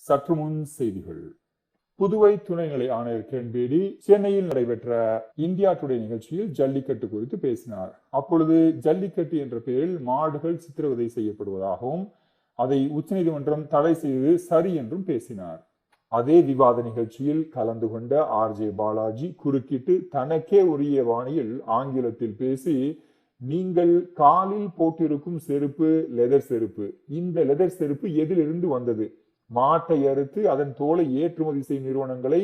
சற்று முன் செய்திகள். புதுவை துணைநிலை ஆணையர் கிரண் பேடி சென்னையில் நடைபெற்ற இந்தியா டுடே நிகழ்ச்சியில் ஜல்லிக்கட்டு குறித்து பேசினார். அப்பொழுது ஜல்லிக்கட்டு என்ற பெயரில் மாடுகள் சித்திரவதை செய்யப்படுவதாகவும் அதை உச்சநீதிமன்றம் தடை செய்து சரி என்றும் பேசினார். அதே விவாத நிகழ்ச்சியில் கலந்து கொண்ட Rj.Balaji குறுக்கிட்டு தனக்கே உரிய வாணியில் ஆங்கிலத்தில் பேசி, நீங்கள் காலில் போட்டிருக்கும் செருப்பு லெதர் செருப்பு, இந்த லெதர் செருப்பு எதிலிருந்து வந்தது? மாட்டை அறுத்து அதன் தோலை ஏற்றுமதி செய்யும் நிறுவனங்களை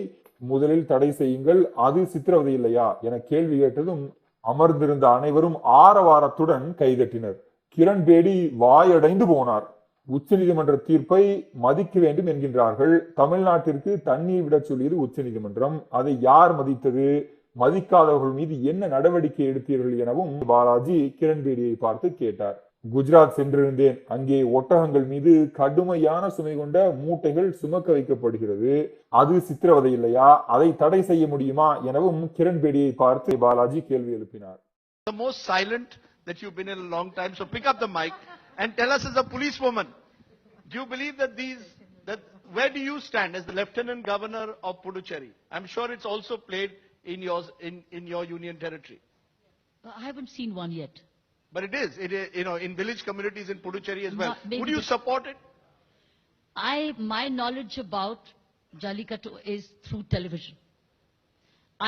முதலில் தடை செய்யுங்கள், அது சித்திரவதை இல்லையா என கேள்வி கேட்டதும் அமர்ந்திருந்த அனைவரும் ஆரவாரத்துடன் கைதட்டினர். கிரண் பேடி வாயடைந்து போனார். உச்சநீதிமன்ற தீர்ப்பை மதிக்க வேண்டும் என்கின்றார்கள். தமிழ்நாட்டிற்கு தண்ணீர் விட சொல்லியது உச்சநீதிமன்றம், அதை யார் மதித்தது? மதிக்காதவர்கள் மீது என்ன நடவடிக்கை எடுத்தீர்கள் எனவும் பாலாஜி கிரண் பேடியை பார்த்து கேட்டார். குஜராத் சென்றிருந்தேன், அங்கே ஒட்டகங்கள் மீது கடுமையான சுமை கொண்ட மூட்டைகள் சுமக்க வைக்கப்படுகிறது, அது சித்திரவதை இல்லையா? அதை தடை செய்ய முடியுமா எனவும் கிரண் பேடியை பார்த்து பாலாஜி கேள்வி எழுப்பினார். The most silent that you've been in a long time, so pick up the mic and tell us as a policewoman, do you believe that where do you stand as the Lieutenant Governor of Puducherry? I'm sure it's also played in your union territory. I haven't seen one yet. But it is, in village communities in Puducherry as well. Would you support it? My knowledge about Jallikattu is through television.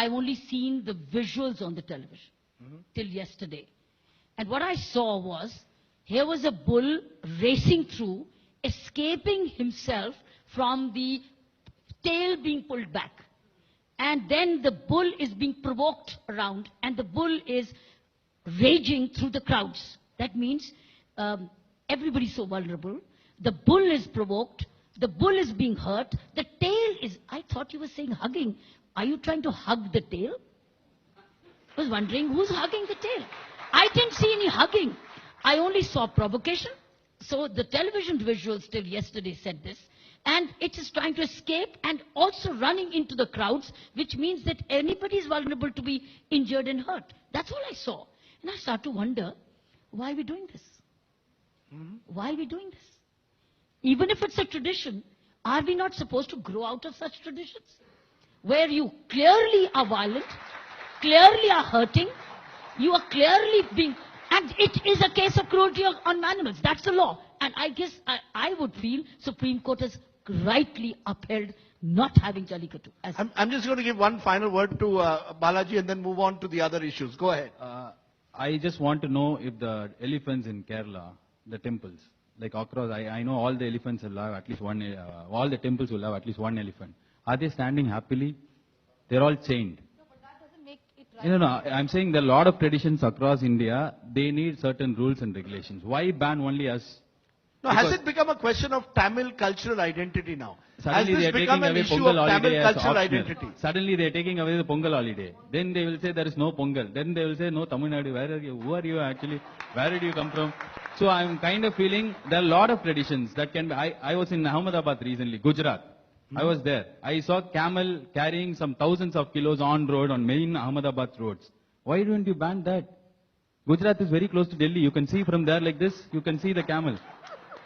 I've only seen the visuals on the television till yesterday. And what I saw was, here was a bull racing through, escaping himself from the tail being pulled back. And then the bull is being provoked around, and the bull is raging through the crowds. That means everybody's so vulnerable. The bull is provoked. The bull is being hurt. The tail is, I thought you were saying hugging. Are you trying to hug the tail? I was wondering who's hugging the tail. I didn't see any hugging. I only saw provocation. So the television visuals till yesterday said this. And it is trying to escape and also running into the crowds, which means that anybody is vulnerable to be injured and hurt. That's all I saw. And I start to wonder, why are we doing this? Why are we doing this? Even if it's a tradition, are we not supposed to grow out of such traditions? Where you clearly are violent, clearly are hurting, you are clearly being... And it is a case of cruelty on animals. That's the law. And I guess I would feel Supreme Court has rightly upheld not having Jallikattu. I'm just going to give one final word to Balaji and then move on to the other issues. Go ahead. I just want to know if the elephants in Kerala, the temples, like across, I know all the elephants will have at least one, all the temples will have at least one elephant. Are they standing happily? They're all chained. No, but that doesn't make it right. No, I'm saying there are a lot of traditions across India. They need certain rules and regulations. Why ban only us? No, has it become a question of Tamil cultural identity now? Suddenly they are taking away Pongal holiday as optional. Suddenly they are taking away the Pongal holiday. Then they will say there is no Pongal. Then they will say no Tamil Nadu. Where are you? Who are you actually? Where did you come from? So I'm kind of feeling there are a lot of traditions that can be. I was in Ahmedabad recently, Gujarat. I was there. I saw camel carrying some thousands of kilos on road on main Ahmedabad roads. Why don't you ban that? Gujarat is very close to Delhi. You can see from there like this. You can see the camel.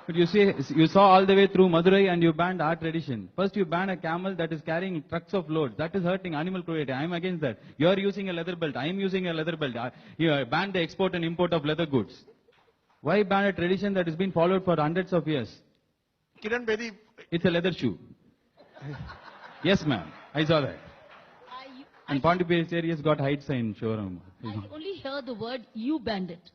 But you saw all the way through Madurai and you banned our tradition. First you ban a camel that is carrying trucks of loads. That is hurting animal cruelty. I am against that. You are using a leather belt. I am using a leather belt. You ban the export and import of leather goods. Why ban a tradition that has been followed for hundreds of years? Kiran Bedi. It's a leather shoe. Yes, ma'am. I saw that. And Pondicherry has got height sign showroom. I only hear the word, you banned it.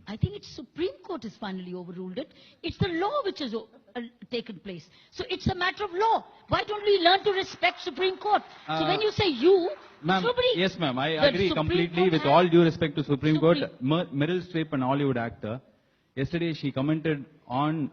I think it's Supreme Court has finally overruled it. It's the law which has taken place. So it's a matter of law. Why don't we learn to respect Supreme Court? So when you say you, nobody... Yes, ma'am. I agree completely with all due respect to Supreme Court. Meryl Streep, an Hollywood actor, yesterday she commented on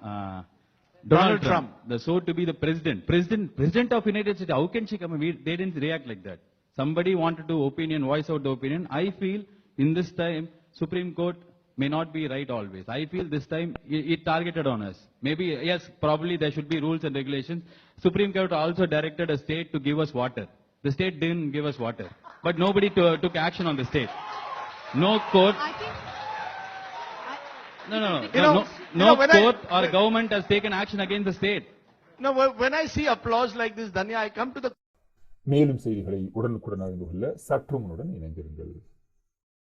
Donald Trump, the so-to-be the president of United States. How can she come? They didn't react like that. Somebody wanted to voice out the opinion. I feel in this time, Supreme Court may not be right always. I feel this time it targeted on us. Maybe, yes, probably there should be rules and regulations. Supreme Court also directed a state to give us water. The state didn't give us water. But nobody took action on the state. No court. No court or government has taken action against the state. Now, when I see applause like this, Danya, I come to the மேலும் செய்திகளை உடனுக்குடன் அறிந்து கொள்ள சற்று முன்னுடன் இணைந்திருங்கள்.